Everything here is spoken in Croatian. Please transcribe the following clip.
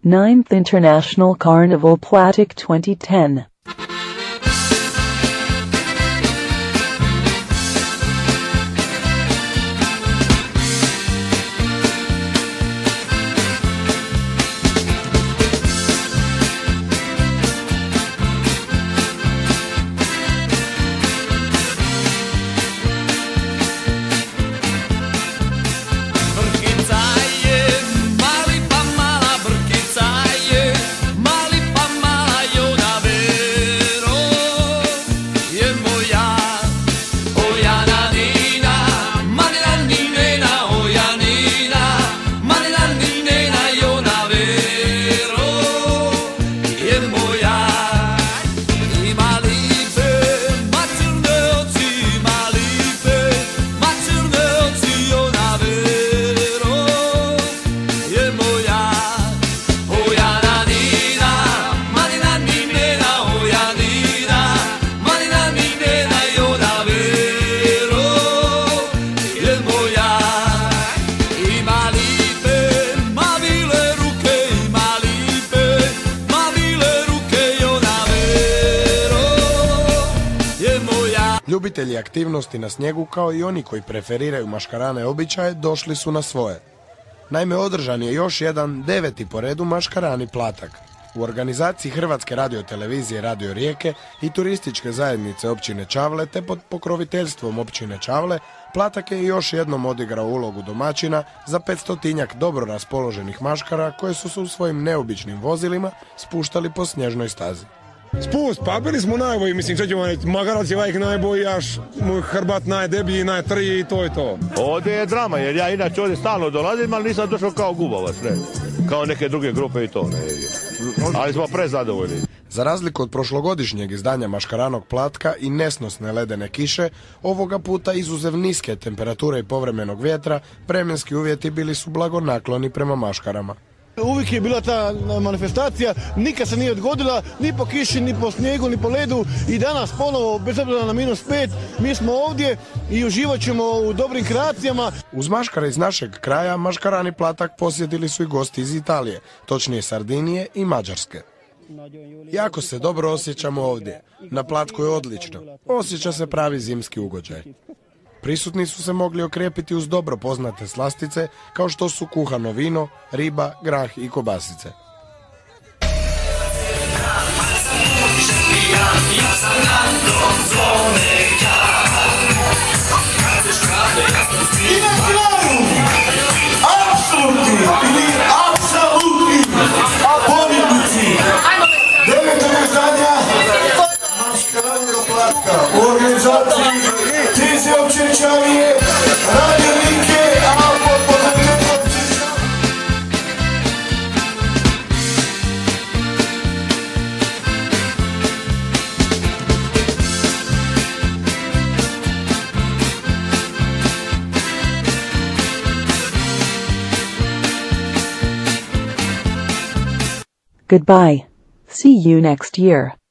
9th International Carnival Platic 2010. Ljubitelji aktivnosti na snijegu, kao i oni koji preferiraju maškarane običaje, došli su na svoje. Naime, održan je još jedan 9. po redu maškarani Platak. U organizaciji Hrvatske radiotelevizije Radio Rijeke i turističke zajednice općine Čavle te pod pokroviteljstvom općine Čavle, Platak je još jednom odigrao ulogu domaćina za 500-tinjak dobro raspoloženih maškara koje su se u svojim neobičnim vozilima spuštali po snježnoj stazi. Spust, pa bili smo najbolji, mislim, što ćemo reći, Magarac je vajk najbolji, až moj Hrbat najdeblji, najtriji i to je to. Ovdje je drama, jer ja inače ovdje stalno dolazim, ali nisam došao kao gubavac, ne, kao neke druge grupe i to, ne, ali smo prezadovoljni. Za razliku od prošlogodišnjeg izdanja maškaranog Platka i nesnosne ledene kiše, ovoga puta izuzev niske temperature i povremenog vjetra, vremenski uvjeti bili su blagonakloni prema maškarama. Uvijek je bila ta manifestacija, nikad se nije odgodila, ni po kiši, ni po snijegu, ni po ledu i danas ponovo, bez obzira na -5, mi smo ovdje i uživat ćemo u dobrim kreacijama. Uz maškare iz našeg kraja, maškarani Platak posjetili su i gosti iz Italije, točnije Sardinije i Mađarske. Jako se dobro osjećamo ovdje, na Platku je odlično, osjeća se pravi zimski ugođaj. Prisutni su se mogli okrijepiti uz dobro poznate slastice kao što su kuhano vino, riba, grah i kobasice. U organizaciji Tizi općine Čavle, Radio Rijeke, a pod pozornikom Goodbye. See you next year.